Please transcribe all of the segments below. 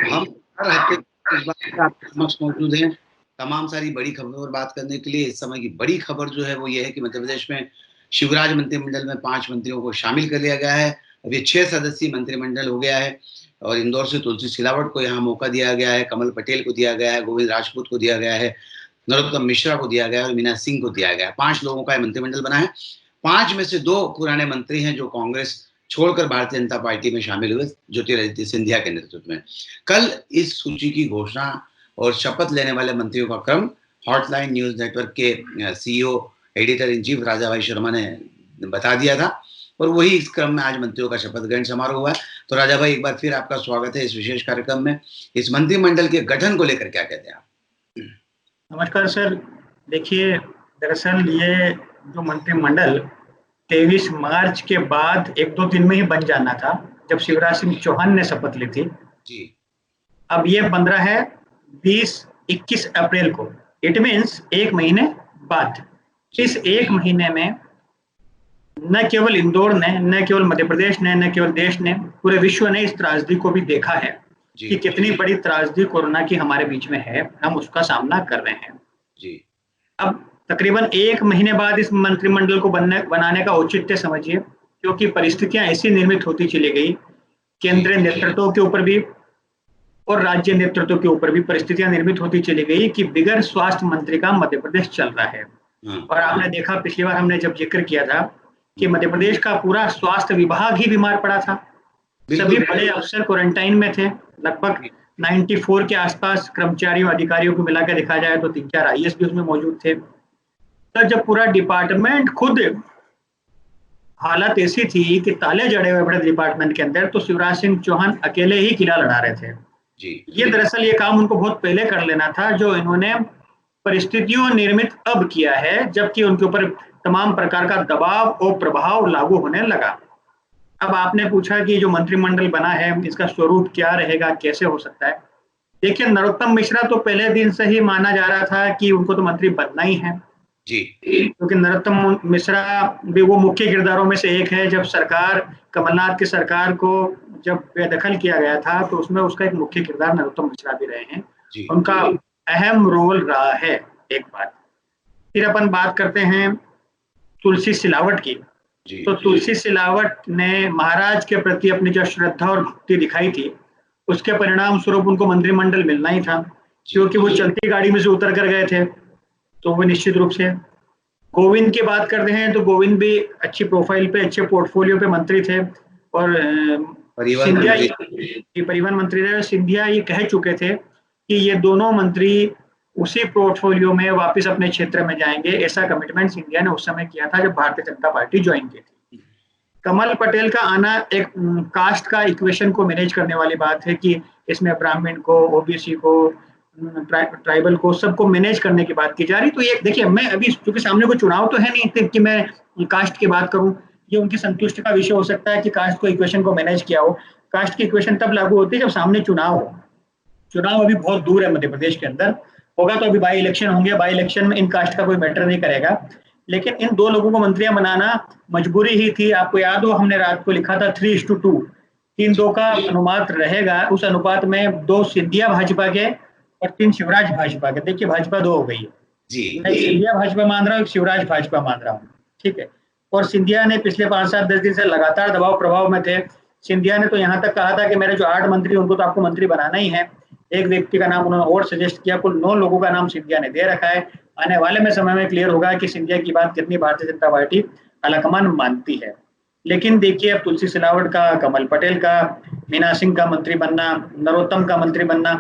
हम हर हफ्ते इस बात पे आपके समक्ष मौजूद हैं तमाम सारी बड़ी खबरों पर बात करने के लिए। इस समय की बड़ी खबर जो है वो ये है कि मध्य प्रदेश में शिवराज मंत्रिमंडल में 5 मंत्रियों को शामिल कर लिया गया है। अब ये 6 सदस्यीय मंत्रिमंडल हो गया है और इंदौर से तुलसी सिलावट को यहाँ मौका दिया गया है, कमल पटेल को दिया गया है, गोविंद राजपूत को दिया गया है, नरोत्तम मिश्रा को दिया गया है और मीना सिंह को दिया गया है। 5 लोगों का मंत्रिमंडल बना है। 5 में से 2 पुराने मंत्री हैं जो कांग्रेस छोड़कर भारतीय जनता पार्टी में शामिल हुए, ज्योतिरादित्य सिंधिया के नेतृत्व में। कल इस सूची की घोषणा और शपथ लेने वाले मंत्रियों का क्रम हॉटलाइन न्यूज नेटवर्क के सीईओ एडिटर इन चीफ राजा भाई शर्मा ने बता दिया था और वही इस क्रम में आज मंत्रियों का शपथ ग्रहण समारोह हुआ है। तो राजा भाई, एक बार फिर आपका स्वागत है इस विशेष कार्यक्रम में। इस मंत्रिमंडल के गठन को लेकर क्या कहते हैं आप? नमस्कार सर। देखिए, दरअसल ये जो मंत्रिमंडल 23 मार्च के बाद 1-2 दिन में ही बन जाना था, जब शिवराज सिंह चौहान ने शपथ ली थी जी। अब ये बन रहा है 20-21 अप्रैल को। इट मीन्स 1 महीने बाद। इस 1 महीने में न केवल इंदौर ने, न केवल मध्य प्रदेश ने, न केवल देश ने, पूरे विश्व ने इस त्रासदी को भी देखा है कि कितनी बड़ी त्रासदी कोरोना की हमारे बीच में है। हम उसका सामना कर रहे हैं जी। अब तकरीबन 1 महीने बाद इस मंत्रिमंडल को बनाने का औचित्य समझिए, क्योंकि परिस्थितियां ऐसी निर्मित होती चली गई, केंद्रीय नेतृत्व के ऊपर भी और राज्य नेतृत्व के ऊपर भी परिस्थितियां निर्मित होती चली गई कि बिगर स्वास्थ्य मंत्री का मध्य प्रदेश चल रहा है। और आपने देखा, पिछली बार हमने जब जिक्र किया था कि मध्य प्रदेश का पूरा स्वास्थ्य विभाग ही बीमार पड़ा था। सभी बड़े अफसर क्वारंटाइन में थे। लगभग 94 के आसपास कर्मचारियों अधिकारियों को मिलाकर देखा जाए तो 3-4 आईएएस भी उसमें मौजूद थे। तो जब पूरा डिपार्टमेंट खुद हालत ऐसी थी कि ताले जड़े हुए बड़े डिपार्टमेंट के अंदर, तो शिवराज सिंह चौहान अकेले ही किला लड़ा रहे थे जी। ये दरअसल ये काम उनको बहुत पहले कर लेना था, जो इन्होंने परिस्थितियों निर्मित अब किया है, जबकि उनके ऊपर तमाम प्रकार का दबाव और प्रभाव लागू होने लगा। अब आपने पूछा कि जो मंत्रिमंडल बना है इसका स्वरूप क्या रहेगा, कैसे हो सकता है। देखिए, नरोत्तम मिश्रा तो पहले दिन से ही माना जा रहा था कि उनको तो मंत्री बनना ही है जी, क्योंकि नरोत्तम मिश्रा भी वो मुख्य किरदारों में से एक है। जब सरकार, कमलनाथ की सरकार को जब बेदखल किया गया था, तो उसमें उसका एक मुख्य किरदार नरोत्तम मिश्रा भी रहे हैं। उनका अहम रोल रहा है। एक बात, फिर अपन बात करते हैं तुलसी सिलावट की। तो तुलसी सिलावट ने महाराज के प्रति अपनी जो श्रद्धा और भक्ति दिखाई थी, उसके परिणाम स्वरूप उनको मंत्रिमंडल मिलना ही था, क्योंकि वो चलती गाड़ी में से उतर कर गए थे। तो वो निश्चित रूप से। गोविंद की बात करते हैं तो गोविंद भी अच्छी प्रोफाइल पे, अच्छे पोर्टफोलियो पे मंत्री थे और सिंधिया परिवहन मंत्री रहे। सिंधिया ये कह चुके थे कि ये दोनों मंत्री उसी पोर्टफोलियो में वापस अपने क्षेत्र में जाएंगे। ऐसा कमिटमेंट सिंधिया ने उस समय किया था जब भारतीय जनता पार्टी ज्वाइन की थी। कमल पटेल का आना एक कास्ट का इक्वेशन को मैनेज करने वाली बात है कि इसमें ब्राह्मण को, ओबीसी को, ट्राइबल को, सबको मैनेज करने की बात की जा रही। तो ये देखिए, मैं अभी क्योंकि सामने कोई चुनाव तो है नहीं कि मैं कास्ट की बात करूं। ये उनकी संतुष्टि का विषय हो सकता है कि कास्ट को इक्वेशन को मैनेज किया हो। कास्ट की इक्वेशन तब लागू होती है जब सामने चुनाव हो। चुनाव अभी बहुत दूर है मध्य प्रदेश के अंदर, होगा तो अभी बाई इलेक्शन होंगे। बाई इलेक्शन में इन कास्ट का कोई मैटर नहीं करेगा, लेकिन इन 2 लोगों को मंत्रियां बनाना मजबूरी ही थी। आपको याद हो, हमने रात को लिखा था 3:2, 3-2 का अनुपात रहेगा। उस अनुपात में 2 सिंधिया भाजपा के और 3 शिवराज भाजपा के। देखिए, भाजपा 2 हो गई है जी। मैं सिंधिया भाजपा मान रहा हूँ, शिवराज भाजपा मान रहा हूँ, ठीक है। और सिंधिया ने पिछले 5-7-10 दिन से लगातार दबाव प्रभाव में थे। सिंधिया ने तो यहाँ तक कहा था कि मेरे जो 8 मंत्री उनको तो आपको मंत्री बनाना ही है। एक व्यक्ति का नाम उन्होंने और सजेस्ट किया। कुल 9 लोगों का नाम सिंधिया ने दे रखा है। आने वाले में समय में क्लियर होगा कि सिंधिया की बात कितनी भारतीय जनता पार्टी अलकमान मानती है। लेकिन देखिए, अब तुलसी सिलावट का, कमल पटेल का, मीना सिंह का मंत्री बनना, नरोत्तम का मंत्री बनना,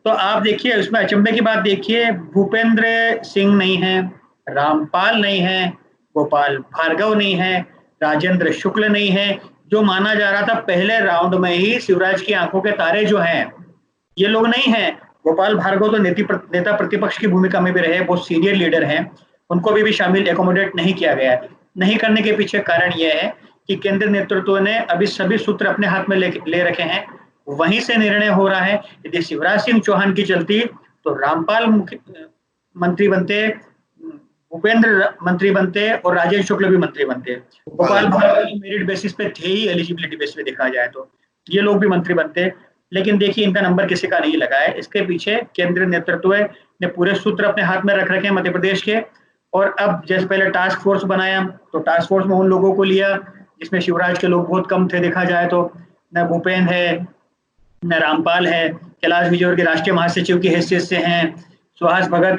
तो आप देखिए उसमें अचंभे की बात देखिए, भूपेंद्र सिंह नहीं है, रामपाल नहीं है, गोपाल भार्गव नहीं है, राजेंद्र शुक्ल नहीं है। जो माना जा रहा था पहले राउंड में ही शिवराज की आंखों के तारे जो हैं, ये लोग नहीं है। गोपाल भार्गव तो नेता प्रतिपक्ष की भूमिका में भी रहे, बहुत सीनियर लीडर हैं। उनको भी शामिल एकोमोडेट नहीं किया गया है। नहीं करने के पीछे कारण यह है कि केंद्रीय नेतृत्व ने अभी सभी सूत्र अपने हाथ में ले रखे हैं। वहीं से निर्णय हो रहा है। यदि शिवराज सिंह चौहान की चलती तो रामपाल मंत्री बनते, भूपेंद्र मंत्री बनते और राजेश शुक्ल भी मंत्री बनते। गोपाल भार्गव मेरिट बेसिस पे थे ही, एलिजिबिलिटी बेसिस पे देखा जाए तो ये लोग भी मंत्री बनते। लेकिन देखिए इनका नंबर किसी का नहीं लगा है। इसके पीछे केंद्रीय नेतृत्व ने पूरे सूत्र अपने हाथ में रख रखे हैं मध्य प्रदेश के। और अब जैसे पहले टास्क फोर्स बनाया, तो टास्क फोर्स में उन लोगों को लिया जिसमें शिवराज के लोग बहुत कम थे, देखा जाए तो। न भूपेंद्र है, न रामपाल है, कैलाश विजयवर्गीय के राष्ट्रीय महासचिव की हैसियत से हैं, सुहास भगत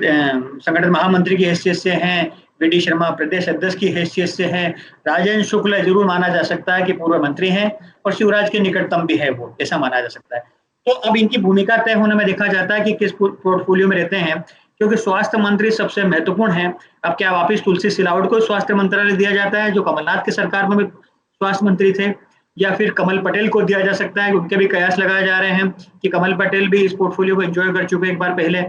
संगठन महामंत्री की हैसियत से हैं, वी.डी. शर्मा प्रदेश अध्यक्ष की हैसियत से हैं, राजेंद्र शुक्ल जरूर माना जा सकता है कि पूर्व मंत्री हैं और शिवराज के निकटतम भी है वो, ऐसा माना जा सकता है। तो अब इनकी भूमिका तय होने में देखा जाता है कि किस पोर्टफोलियो में रहते हैं, क्योंकि स्वास्थ्य मंत्री सबसे महत्वपूर्ण है। अब क्या वापिस तुलसी सिलावट को स्वास्थ्य मंत्रालय दिया जाता है, जो कमलनाथ की सरकार में भी स्वास्थ्य मंत्री थे, या फिर कमल पटेल को दिया जा सकता है? उनके भी कयास लगाए जा रहे हैं कि कमल पटेल भी इस पोर्टफोलियो को एंजॉय कर चुके एक बार पहले।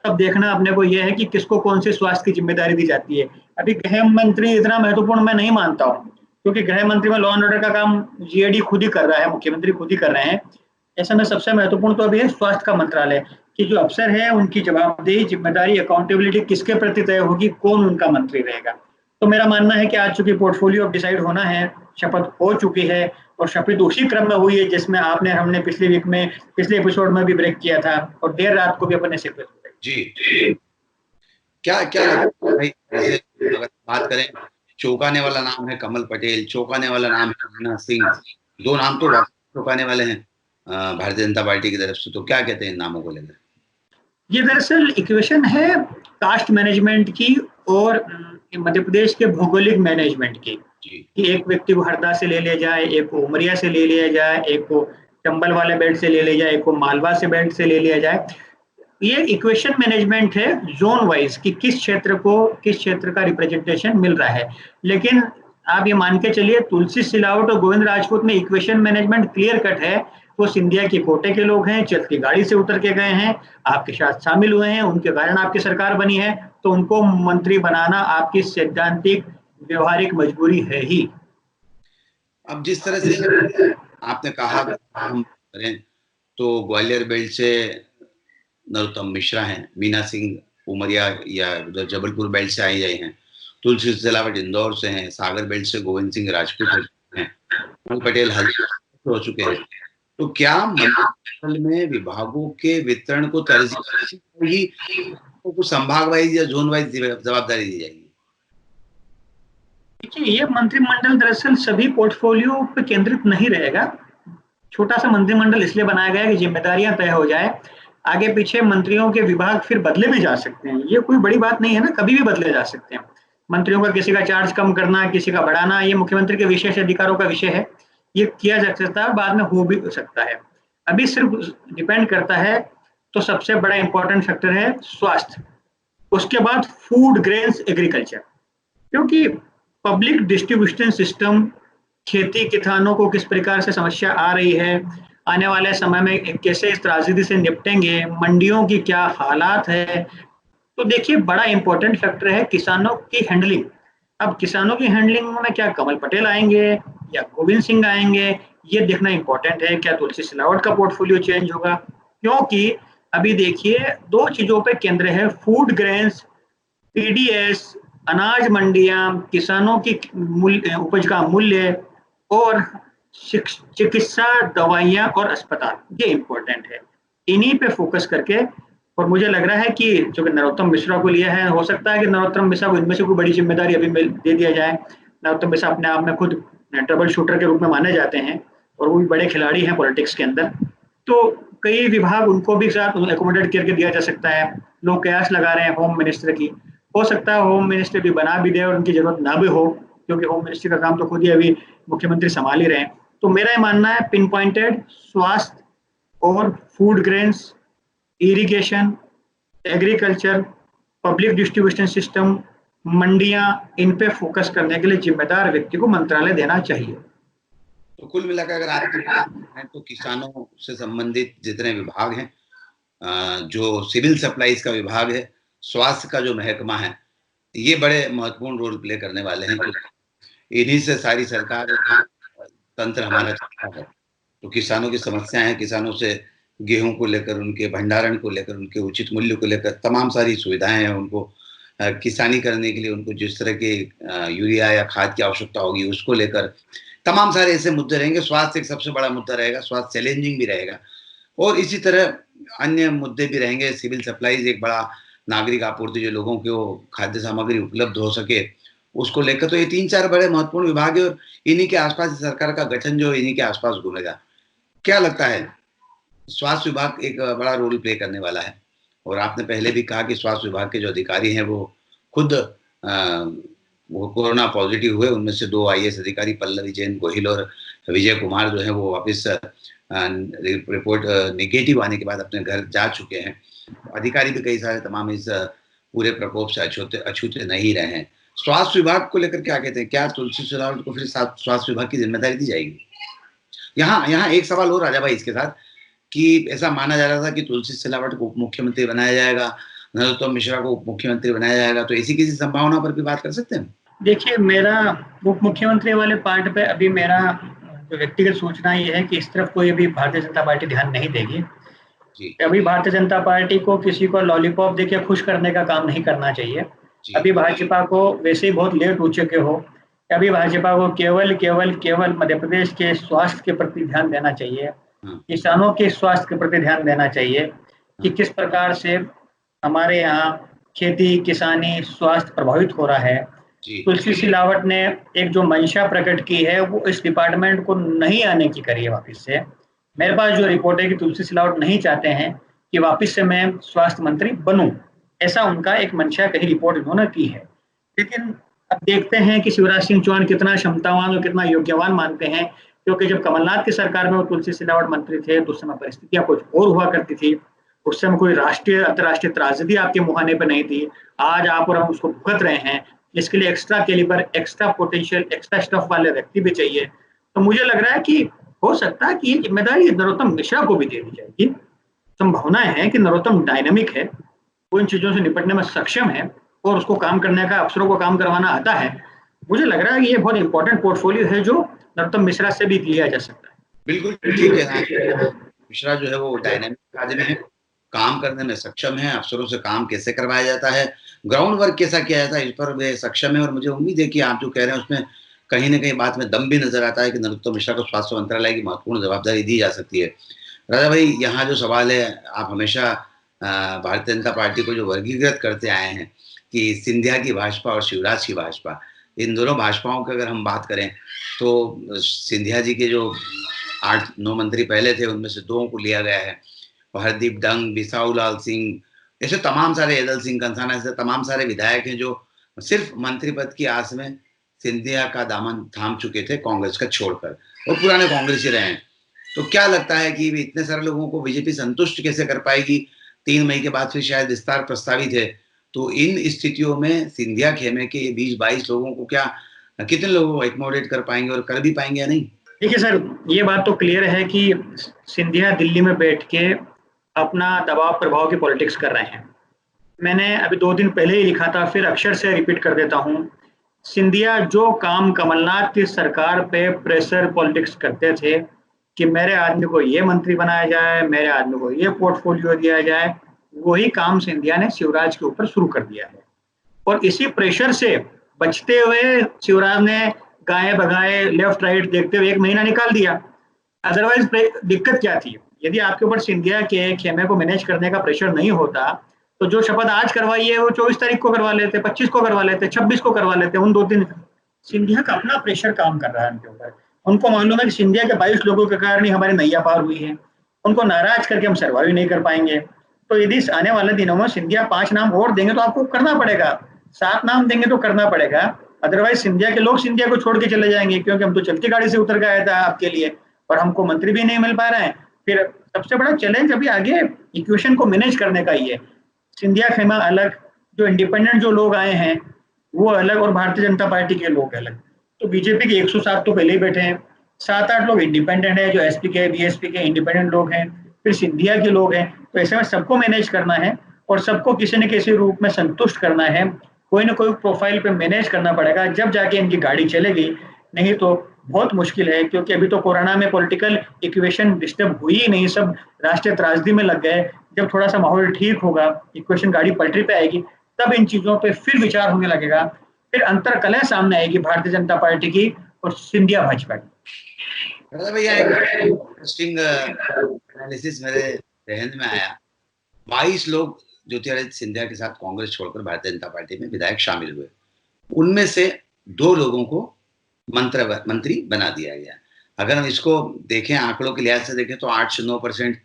अब देखना अपने को यह है कि किसको कौन सी स्वास्थ्य की जिम्मेदारी दी जाती है। अभी गृह मंत्री इतना महत्वपूर्ण मैं नहीं मानता हूँ, क्योंकि गृह मंत्री में लॉ एंड ऑर्डर का काम जीएडी खुद ही कर रहा है, मुख्यमंत्री खुद ही कर रहे हैं। ऐसे में सबसे महत्वपूर्ण तो अभी है स्वास्थ्य का मंत्रालय, कि जो अफसर है उनकी जवाबदेही, जिम्मेदारी, अकाउंटेबिलिटी किसके प्रति तय होगी, कौन उनका मंत्री रहेगा। तो मेरा मानना है कि आज चूंकि पोर्टफोलियो अब डिसाइड होना है, शपथ हो चुकी है, और शपथ उसी क्रम में हुई है जिसमें हमने पिछले वीक में, पिछले एपिसोड में भी ब्रेक किया था, और देर रात को भी अपने सिर पे जी। क्या क्या लगता है भाई, जैसे अगर बात करें, चौंकाने वाला नाम है कमल पटेल, चौंकाने वाला नाम है मीना सिंह, दो नाम तो चौंकाने वाले हैं भारतीय जनता पार्टी की तरफ से, तो क्या कहते हैं इन नामों को लेकर? ये दरअसल इक्वेशन है कास्ट मैनेजमेंट की और मध्य प्रदेश के भौगोलिक मैनेजमेंट की, कि एक व्यक्ति को हरदा से ले लिया जाए, एक को उमरिया से ले लिया जाए, एक को चंबल वाले बेल्ट से ले लिया जाए, एक को मालवा से बेल्ट से ले लिया जाए। ये इक्वेशन मैनेजमेंट है जोन वाइज, कि किस क्षेत्र का रिप्रेजेंटेशन मिल रहा है। लेकिन आप ये मान के चलिए, तुलसी सिलावट और गोविंद राजपूत में इक्वेशन मैनेजमेंट क्लियर कट है। वो सिंधिया की कोटे के लोग हैं, चलती गाड़ी से उतर के गए हैं, आपके साथ शामिल हुए हैं, उनके कारण आपकी सरकार बनी है, तो उनको मंत्री बनाना आपकी सैद्धांतिक व्यवहारिक मजबूरी है ही। अब जिस तरह से आपने कहा हम करें, तो ग्वालियर बेल्ट से नरोत्तम मिश्रा हैं, मीना सिंह उमरिया या उधर जबलपुर बेल्ट से आई हैं, तुलसी सिलावट इंदौर से हैं, सागर बेल्ट से गोविंद सिंह राजपूत हैं, कमल पटेल हल्द्वानी हो चुके हैं। तो क्या मंत्रिमंडल में विभागों के वितरण को तरजीह होगी, तो कुछ संभाग वाइज या जोन वाइज जवाबदारी दी जाएगी? देखिए, ये मंत्रिमंडल दरअसल सभी पोर्टफोलियो पे केंद्रित नहीं रहेगा। छोटा सा मंत्रिमंडल इसलिए बनाया गया है कि जिम्मेदारियां तय हो जाए। आगे पीछे मंत्रियों के विभाग फिर बदले भी जा सकते हैं, ये कोई बड़ी बात नहीं है ना, कभी भी बदले जा सकते हैं। मंत्रियों का किसी का चार्ज कम करना, किसी का बढ़ाना, ये मुख्यमंत्री के विशेष अधिकारों का विषय है, ये किया जा सकता है, बाद में हो भी सकता है। अभी सिर्फ डिपेंड करता है, तो सबसे बड़ा इंपॉर्टेंट फैक्टर है स्वास्थ्य, उसके बाद फूड, ग्रेन्स, एग्रीकल्चर, क्योंकि पब्लिक डिस्ट्रीब्यूशन सिस्टम, खेती किसानों को किस प्रकार से समस्या आ रही है, आने वाले समय में कैसे इस त्रासदी से निपटेंगे, मंडियों की क्या हालात है। तो देखिए, बड़ा इंपॉर्टेंट फैक्टर है किसानों की हैंडलिंग। अब किसानों की हैंडलिंग में क्या कमल पटेल आएंगे या गोविंद सिंह आएंगे, ये देखना इंपॉर्टेंट है। क्या तुलसी सिलावट का पोर्टफोलियो चेंज होगा, क्योंकि अभी देखिए दो चीजों पे केंद्र है, फूड ग्रेन्स, पीडीएस, अनाज मंडियां, किसानों की उपज का मूल्य, और चिकित्सा, दवाइयां और अस्पताल, ये इंपॉर्टेंट है। इन्हीं पे फोकस करके, और मुझे लग रहा है कि जो नरोत्तम मिश्रा को लिया है, हो सकता है कि नरोत्तम मिश्रा को इनमें से कोई बड़ी जिम्मेदारी अभी दे दिया जाए। नरोत्तम मिश्रा अपने आप में खुद ट्रबल शूटर के रूप में माने जाते हैं, और वो भी बड़े खिलाड़ी हैं पॉलिटिक्स के अंदर, तो कई विभाग उनको भी साथ एकोमोडेट करके दिया जा सकता है। लोग कयास लगा रहे हैं होम मिनिस्टर की, हो सकता है होम मिनिस्टर भी बना भी दे और उनकी जरूरत ना भी हो, क्योंकि होम मिनिस्ट्री का काम तो खुद ही अभी मुख्यमंत्री संभाल ही रहे हैं। तो मेरा ये मानना है, पिन पॉइंटेड स्वास्थ्य और food grains, irrigation, agriculture, public distribution system, मंडियां, इन पे फोकस करने के लिए जिम्मेदार व्यक्ति को मंत्रालय देना चाहिए। तो कुल मिलाकर अगर आप तो किसानों से संबंधित जितने विभाग हैं, जो सिविल सप्लाईज का विभाग है, स्वास्थ्य का जो महकमा है, ये बड़े महत्वपूर्ण रोल प्ले करने वाले हैं, क्योंकि इन्हीं से सारी सरकार तंत्र हमारा चलता है। तो किसानों की समस्याएं हैं, किसानों से गेहूं को लेकर, उनके भंडारण को लेकर, उनके उचित मूल्य को लेकर तमाम सारी सुविधाएं हैं। उनको किसानी करने के लिए उनको जिस तरह के यूरिया या खाद की आवश्यकता होगी, उसको लेकर तमाम सारे ऐसे मुद्दे रहेंगे। स्वास्थ्य एक सबसे बड़ा मुद्दा रहेगा, स्वास्थ्य चैलेंजिंग भी रहेगा। और इसी तरह अन्य मुद्दे भी रहेंगे। सिविल सप्लाईज एक बड़ा नागरिक आपूर्ति, जो लोगों को खाद्य सामग्री उपलब्ध हो सके, उसको लेकर। तो ये 3-4 बड़े महत्वपूर्ण विभाग है और इन्हीं के आसपास सरकार का गठन जो है इन्हीं के आसपास घूमेगा। क्या लगता है? स्वास्थ्य विभाग एक बड़ा रोल प्ले करने वाला है और आपने पहले भी कहा कि स्वास्थ्य विभाग के जो अधिकारी हैं वो खुद वो कोरोना पॉजिटिव हुए। उनमें से 2 आईएएस अधिकारी पल्लवी जैन गोहिल और विजय कुमार जो है वो वापस रिपोर्ट नेगेटिव आने के बाद अपने घर जा चुके हैं। अधिकारी भी कई सारे तमाम इस पूरे प्रकोप से अछूते नहीं रहे हैं। स्वास्थ्य विभाग को लेकर क्या कहते हैं? क्या तुलसी सिलावट को फिर स्वास्थ्य विभाग की जिम्मेदारी दी जाएगी? यहाँ एक सवाल और राजा भाई इसके साथ, कि ऐसा माना जा रहा था कि तुलसी सिलावट को उप मुख्यमंत्री बनाया जाएगा, नरोत्तम मिश्रा को उप मुख्यमंत्री बनाया जाएगा, तो ऐसी किसी संभावना पर भी बात कर सकते हैं? देखिए, मेरा उप मुख्यमंत्री वाले पार्ट पे अभी मेरा जो व्यक्तिगत सोचना ये है कि इस तरफ कोई अभी भारतीय जनता पार्टी ध्यान नहीं देगी। अभी भारतीय जनता पार्टी को किसी को लॉलीपॉप देके खुश करने का काम नहीं करना चाहिए। अभी भाजपा को वैसे ही बहुत लेट हो चुके हो। अभी भाजपा को केवल मध्य प्रदेश के स्वास्थ्य के प्रति ध्यान देना चाहिए, किसानों के स्वास्थ्य के प्रति ध्यान देना चाहिए कि किस प्रकार से हमारे यहाँ खेती, किसानी, स्वास्थ्य प्रभावित हो रहा है। तुलसी सिलावट ने एक जो मंशा प्रकट की है वो इस डिपार्टमेंट को नहीं आने की करी है वापस से। मेरे पास जो रिपोर्ट है कि तुलसी सिलावट नहीं चाहते हैं कि वापस से मैं स्वास्थ्य मंत्री बनूं, ऐसा उनका एक मंशा कहीं रिपोर्ट उन्होंने की है। लेकिन अब देखते हैं कि शिवराज सिंह चौहान कितना क्षमतावान और कितना योग्यवान मानते हैं, क्योंकि जब कमलनाथ की सरकार में वो तुलसी सिलावट मंत्री थे तो उस समय परिस्थितियां कुछ और हुआ करती थी। उस समय कोई राष्ट्रीय अंतर्राष्ट्रीय त्रासदी आपके मुहाने पर नहीं थी। आज आप और हम उसको भुगत रहे हैं। इसके लिए extra calibre, extra potential, extra stuff वाले व्यक्ति भी चाहिए। तो मुझे लग रहा है कि हो सकता है कि ये जिम्मेदारी नरोत्तम मिश्रा को भी दे दी जाएगी। संभावना है कि नरोत्तम डायनामिक है, वो इन चीजों से निपटने में सक्षम है और उसको काम करने का, अफसरों को काम करवाना आता है। मुझे लग रहा है कि ये बहुत इंपॉर्टेंट पोर्टफोलियो है जो नरोत्तम मिश्रा से भी लिया जा सकता है। बिल्कुल ठीक है। मिश्रा जो है वो डायनामिक आदमी है, काम करने में सक्षम है, अफसरों से काम कैसे करवाया जाता है, ग्राउंड वर्क कैसा किया जाता है, इस पर वे सक्षम है। और मुझे उम्मीद है कि आप जो कह रहे हैं उसमें कहीं न कहीं बात में दम भी नजर आता है कि नरोत्तम मिश्रा को स्वास्थ्य मंत्रालय की महत्वपूर्ण जवाबदारी दी जा सकती है। राजा भाई, यहाँ जो सवाल है, आप हमेशा भारतीय जनता पार्टी को जो वर्गीकृत करते आए हैं कि सिंधिया की भाजपा और शिवराज की भाजपा, इन दोनों भाजपाओं की अगर हम बात करें तो सिंधिया जी के जो 8-9 मंत्री पहले थे उनमें से 2 को लिया गया है, और हरदीप डंग, बिसाऊलाल सिंह, ऐसे तमाम सारे, एदल सिंह कंसाना, ऐसे तमाम सारे विधायक हैं जो सिर्फ मंत्री पद की आस में सिंधिया का दामन थाम चुके थे कांग्रेस का छोड़कर, और पुराने कांग्रेसी रहे हैं। तो क्या लगता है कि इतने सारे लोगों को बीजेपी संतुष्ट कैसे कर पाएगी? 3 मई के बाद फिर शायद विस्तार प्रस्तावित है, तो इन स्थितियों में सिंधिया खेमे के 20-22 लोगों को कितने लोगों को एकोमोडेट कर पाएंगे और कर भी पाएंगे या नहीं? देखिए सर, ये बात तो क्लियर है कि सिंधिया दिल्ली में बैठ के अपना दबाव प्रभाव की पॉलिटिक्स कर रहे हैं। मैंने अभी 2 दिन पहले ही लिखा था, फिर अक्षर से रिपीट कर देता हूँ। सिंधिया जो काम कमलनाथ की सरकार पे प्रेशर पॉलिटिक्स करते थे कि मेरे आदमी को ये मंत्री बनाया जाए, मेरे आदमी को ये पोर्टफोलियो दिया जाए, वही काम सिंधिया ने शिवराज के ऊपर शुरू कर दिया है। और इसी प्रेशर से बचते हुए शिवराज ने गाये बगाए, लेफ्ट राइट देखते हुए 1 महीना निकाल दिया। अदरवाइज दिक्कत क्या थी? यदि आपके ऊपर सिंधिया के खेमे को मैनेज करने का प्रेशर नहीं होता तो जो शपथ आज करवाई है वो 24 तारीख को करवा लेते, 25 को करवा लेते, 26 को करवा लेते। उन 2-3 सिंधिया का अपना प्रेशर काम कर रहा है उनके ऊपर। उनको मालूम है कि सिंधिया के 22 लोगों के कारण ही हमारी नैया पार हुई है, उनको नाराज करके हम सर्वाइव नहीं कर पाएंगे। तो यदि आने वाले दिनों में सिंधिया 5 नाम और देंगे तो आपको करना पड़ेगा, 7 नाम देंगे तो करना पड़ेगा। अदरवाइज सिंधिया के लोग सिंधिया को छोड़ के चले जाएंगे, क्योंकि हम तो चलती गाड़ी से उतर गया था आपके लिए और हमको मंत्री भी नहीं मिल पा रहा है। फिर सबसे बड़ा चैलेंज अभी आगे इक्वेशन को मैनेज करने का ही है। सिंधिया खेमा अलग, जो इंडिपेंडेंट जो लोग आए हैं वो अलग, और भारतीय जनता पार्टी के लोग अलग। तो बीजेपी के 107 तो पहले ही बैठे हैं, 7-8 लोग इंडिपेंडेंट है, जो एसपी के, बीएसपी के इंडिपेंडेंट लोग हैं, फिर सिंधिया के लोग हैं। तो ऐसे में सबको मैनेज करना है और सबको किसी न किसी रूप में संतुष्ट करना है। कोई ना कोई प्रोफाइल पे मैनेज करना पड़ेगा, जब जाके इनकी गाड़ी चलेगी। नहीं तो बहुत मुश्किल है, क्योंकि अभी तो कोरोना में पॉलिटिकल इक्वेशन डिस्टर्ब हुई ही नहीं, सब राष्ट्रीय त्रासदी में लग गए। जब थोड़ा सा माहौल ठीक होगा, इक्वेशन गाड़ी पटरी पे आएगी, तब इन चीजों पे फिर विचार होने लगेगा। फिर अंतर कलह सामने आएगी भारतीय जनता पार्टी की और सिंधिया भाजपा की। भैया एक इंटरेस्टिंग एनालिसिस मेरे जहन में आया। 22 लोग ज्योतिरादित्य सिंधिया के साथ कांग्रेस छोड़कर भारतीय जनता पार्टी में विधायक शामिल हुए। उनमें से 2 लोगों को मंत्री बना दिया गया। अगर हम इसको देखें, आंकड़ों के लिहाज से देखें तो 8 से 9%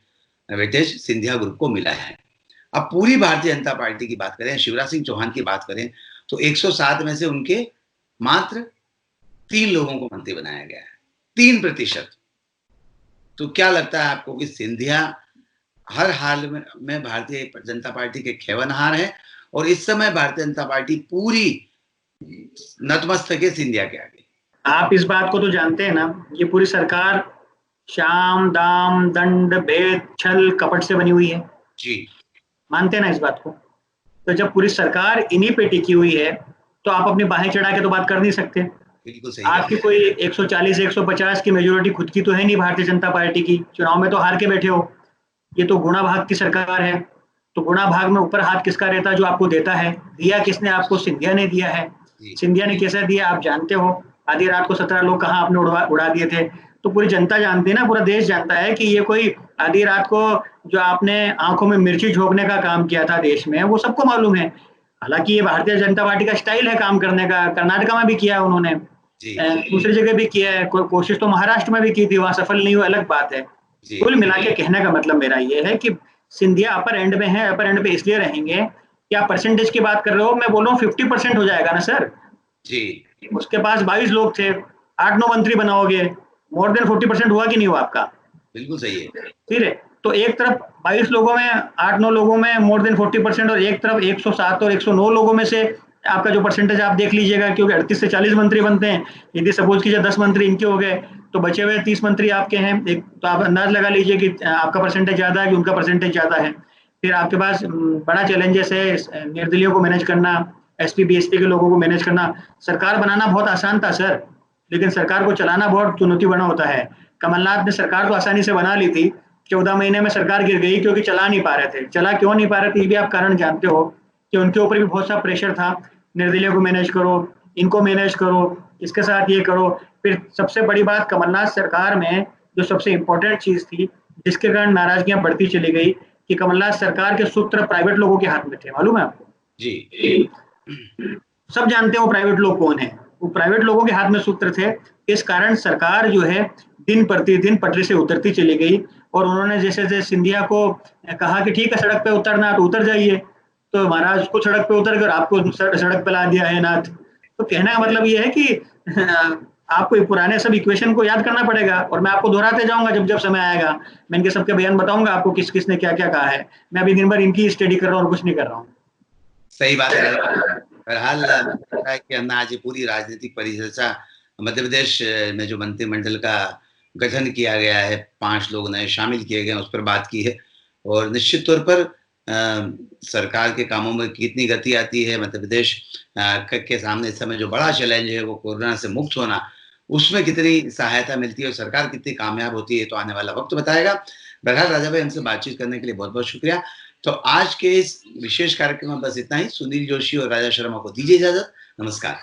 वेटेज सिंधिया ग्रुप को मिला है। अब पूरी भारतीय जनता पार्टी की बात करें, शिवराज सिंह चौहान की बात करें, तो 107 में से उनके मात्र 3 लोगों को मंत्री बनाया गया है, 3%। तो क्या लगता है आपको कि सिंधिया हर हाल में भारतीय जनता पार्टी के खेवनहार है, और इस समय भारतीय जनता पार्टी पूरी नतमस्तक है सिंधिया के आगे? आप इस बात को तो जानते हैं ना, ये पूरी सरकार शाम दाम दंड भेद छल कपट से बनी हुई है जी। मानते हैं ना इस बात को? तो जब पूरी सरकार इन्हीं पे टिकी हुई है तो आप अपनी बाहें चढ़ा के तो बात कर नहीं सकते। बिल्कुल सही। आपकी कोई 140 150 की मेजोरिटी खुद की तो है नहीं भारतीय जनता पार्टी की, चुनाव में तो हार के बैठे हो। ये तो गुणा भाग की सरकार है, तो गुणा भाग में ऊपर हाथ किसका रहता है जो आपको देता है? दिया किसने आपको? सिंधिया ने दिया है। सिंधिया ने कैसे दिया आप जानते हो। आधी रात को 17 लोग कहाँ आपने उड़ा दिए थे। तो पूरी जनता जानती है ना, पूरा देश जानता है कि ये कोई आधी रात को जो आपने आंखों में मिर्ची झोंकने का काम किया था देश में, वो सबको मालूम है। हालांकि ये भारतीय जनता पार्टी का स्टाइल है काम करने का। कर्नाटका में भी किया है उन्होंने, दूसरी जगह भी किया है, कोशिश तो महाराष्ट्र में भी की थी, वहां सफल नहीं हुआ, अलग बात है। कुल मिला के कहने का मतलब मेरा ये है कि सिंधिया अपर एंड में है। अपर एंड पे इसलिए रहेंगे कि आप परसेंटेज की बात कर रहे हो, मैं बोल रहा हूँ 50% हो जाएगा ना सर जी। उसके पास 22 लोग थे, 8-9 मंत्री बनाओगे, मोर देन 40% हुआ कि नहीं हुआ आपका? बिल्कुल सही है। ठीक है, तो एक तरफ 22 लोगों में 8-9 लोगों में मोर देन 40%, और एक तरफ 107 और 109 लोगों में से आपका जो परसेंटेज आप देख लीजिएगा, क्योंकि 38 से 40 मंत्री बनते हैं। यदि सपोज कीजिए 10 मंत्री इनके हो गए तो बचे हुए 30 मंत्री आपके हैं। एक तो आप अंदाज लगा लीजिए कि आपका परसेंटेज ज्यादा है कि उनका परसेंटेज ज्यादा है। फिर आपके पास बड़ा चैलेंजेस है निर्दलीयों को मैनेज करना, एसपी बीएसपी के लोगों को मैनेज करना। सरकार बनाना बहुत आसान था सर, लेकिन सरकार को चलाना बहुत चुनौती बना होता है। कमलनाथ ने सरकार तो आसानी से बना ली थी, 14 महीने में सरकार गिर गई क्योंकि चला नहीं पा रहे थे। चला क्यों नहीं पा रहे थे ये भी आप कारण जानते हो कि उनके ऊपर भी बहुत सा प्रेशर था। निर्दलीयों को मैनेज करो, इनको मैनेज करो, इसके साथ ये करो। फिर सबसे बड़ी बात, कमलनाथ सरकार में जो सबसे इंपॉर्टेंट चीज थी जिसके कारण नाराजगियां बढ़ती चली गई, कि कमलनाथ सरकार के सूत्र प्राइवेट लोगों के हाथ में थे। मालूम है आपको? जी। सब जानते हो प्राइवेट लोग कौन है, वो प्राइवेट लोगों के हाथ में सूत्र थे। इस कारण सरकार जो है दिन प्रतिदिन पटरी से उतरती चली गई। और उन्होंने जैसे जैसे सिंधिया को कहा कि ठीक है सड़क पे उतरना तो उतर जाइए, तो महाराज उसको सड़क पे उतर कर आपको सड़क पे ला दिया है नाथ। तो कहने का मतलब ये है कि आपको पुराने सब इक्वेशन को याद करना पड़ेगा, और मैं आपको दोहराते जाऊंगा जब जब समय आएगा। मैं इनके सबके बयान बताऊंगा आपको किस किसने क्या क्या कहा है। मैं अभी दिन भर इनकी स्टडी कर रहा हूँ और कुछ नहीं कर रहा हूँ। सही बात है। बहरहाल कि हमने आज पूरी राजनीतिक परिचर्चा, मध्य प्रदेश में जो मंत्रिमंडल का गठन किया गया है, 5 लोग नए शामिल किए गए, उस पर बात की है। और निश्चित तौर पर सरकार के कामों में कितनी गति आती है, मध्य प्रदेश के सामने इस समय जो बड़ा चैलेंज है वो कोरोना से मुक्त होना, उसमें कितनी सहायता मिलती है और सरकार कितनी कामयाब होती है, तो आने वाला वक्त बताएगा। बहरहाल राजा भाई, हमसे बातचीत करने के लिए बहुत बहुत शुक्रिया। तो आज के इस विशेष कार्यक्रम में बस इतना ही। सुनील जोशी और राजा शर्मा को दीजिए इजाजत। नमस्कार।